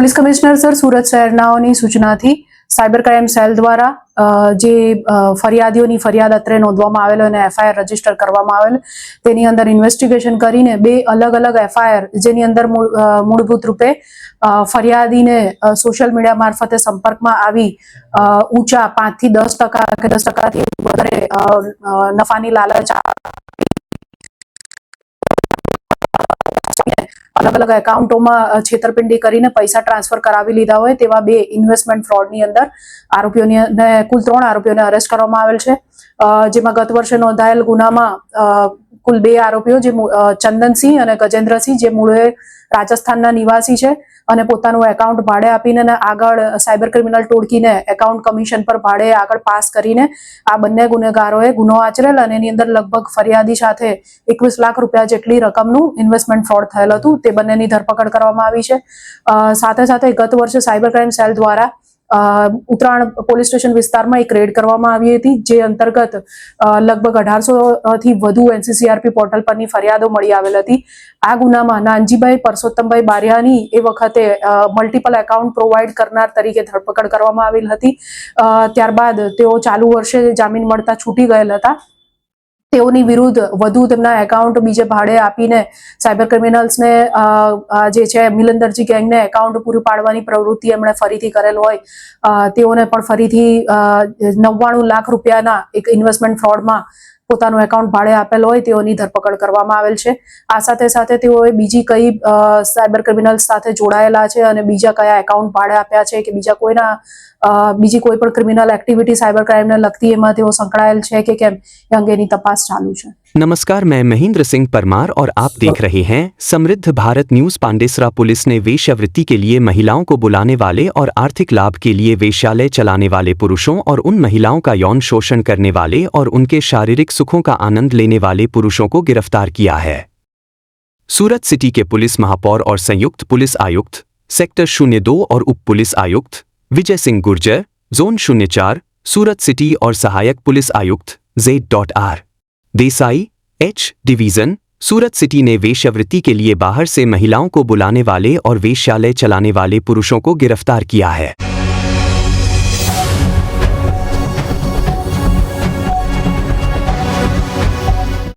Police commissioner sir Surat શહેરનાઓની સૂચનાથી cyber crime cell દ્વારા જે ફરિયાદીઓની ફરિયાદ અત્રે નોંધવામાં આવેલ અને એફઆઈઆર રજીસ્ટર કરવામાં આવેલ તેની અંદર ઇન્વેસ્ટિગેશન કરીને બે અલગ અલગ એફઆઈઆર જેની અંદર મૂળભૂત રૂપે ફરિયાદીને સોશિયલ મીડિયા મારફતે સંપર્કમાં આવી ઊંચા 5 થી 10% કે 10%થી વધારે નફાની લાલચ अलग अलग एकाउंटों में छेतरपिंडी करीने पैसा ट्रांसफर करावी लीधा होय तेवा बे इन्वेस्टमेंट फ्रॉडनी अंदर आरोपीओने कुल 3 आरोपीओने अरेस्ट करवामां आवेल छे, जेमां गत वर्षे नोंधायेल गुनामां कुल 2 आरोपीओ जे चंदनसिंह अने गजेन्द्रसिंह जे मूळे राजस्थानना निवासी छे અને પોતાનું એકાઉન્ટ ભાડે આપીને આગળ સાયબર ક્રિમિનલ ટોળકીને એકાઉન્ટ કમિશન પર ભાડે આગળ પાસ કરીને આ બંને ગુનેગારોએ ગુનો આચરેલ અને એની અંદર લગભગ ફરિયાદી સાથે 21 લાખ રૂપિયા જેટલી રકમનું ઇન્વેસ્ટમેન્ટ ફ્રોડ થયેલ હતું તે બંનેની ધરપકડ કરવામાં આવી છે। સાથે સાથે ગત વર્ષે સાયબર ક્રાઇમ સેલ દ્વારા ઉત્તરાયણ પોલીસ સ્ટેશન વિસ્તારમાં એક રેડ કરવામાં આવી હતી જે અંતર્ગત લગભગ 1800 થી વધુ એનસીસીઆરપી પોર્ટલ પરની ફરિયાદો મળી આવેલ હતી। આ ગુનામાં નાનજીભાઈ પરસોત્તમભાઈ બારિયાની એ વખતે મલ્ટિપલ એકાઉન્ટ પ્રોવાઈડ કરનાર તરીકે ધરપકડ કરવામાં આવેલ હતી। ત્યારબાદ તેઓ ચાલુ વર્ષે જામીન મળતા છૂટી ગયેલ હતા। તેઓની વિરુદ્ધ વધુ તેમના એકાઉન્ટ બીજે ભાડે આપીને સાયબર ક્રિમિનલ્સને જે છે મિલનદરજી ગેંગને એકાઉન્ટ પૂરું પાડવાની પ્રવૃત્તિ એમણે ફરીથી કરેલ હોય તેઓને પણ ફરીથી 99 લાખ રૂપિયાના એક ઇન્વેસ્ટમેન્ટ ફ્રોડમાં પોતાનું એકાઉન્ટ ભાડે આપેલ હોય તેઓની ધરપકડ કરવામાં આવેલ છે। આ સાથે સાથે તેઓએ બીજી કઈ સાયબર ક્રિમિનલ્સ સાથે જોડાયેલા છે અને બીજા કયા એકાઉન્ટ ભાડે આપ્યા છે કે બીજા કોઈના બીજી કોઈ પણ ક્રિમિનલ એક્ટિવિટી સાયબર ક્રાઇમને લગતી એમાં તેઓ સંકળાયેલ છે કે કેમ એ અંગેની તપાસ ચાલુ છે। नमस्कार, मैं महेंद्र सिंह परमार और आप देख रहे हैं समृद्ध भारत न्यूज। पांडेसरा पुलिस ने वेश्यावृत्ति के लिए महिलाओं को बुलाने वाले और आर्थिक लाभ के लिए वेश्यालय चलाने वाले पुरुषों और उन महिलाओं का यौन शोषण करने वाले और उनके शारीरिक सुखों का आनंद लेने वाले पुरुषों को गिरफ्तार किया है। सूरत सिटी के पुलिस महापौर और संयुक्त पुलिस आयुक्त सेक्टर 02 और उप पुलिस आयुक्त विजय सिंह गुर्जर, जोन 04 सूरत सिटी और सहायक पुलिस आयुक्त Z.R. देसाई एच डिवीजन सूरत सिटी ने वेश्यावृत्ति के लिए बाहर से महिलाओं को बुलाने वाले और वेश्यालय चलाने वाले पुरुषों को गिरफ्तार किया है।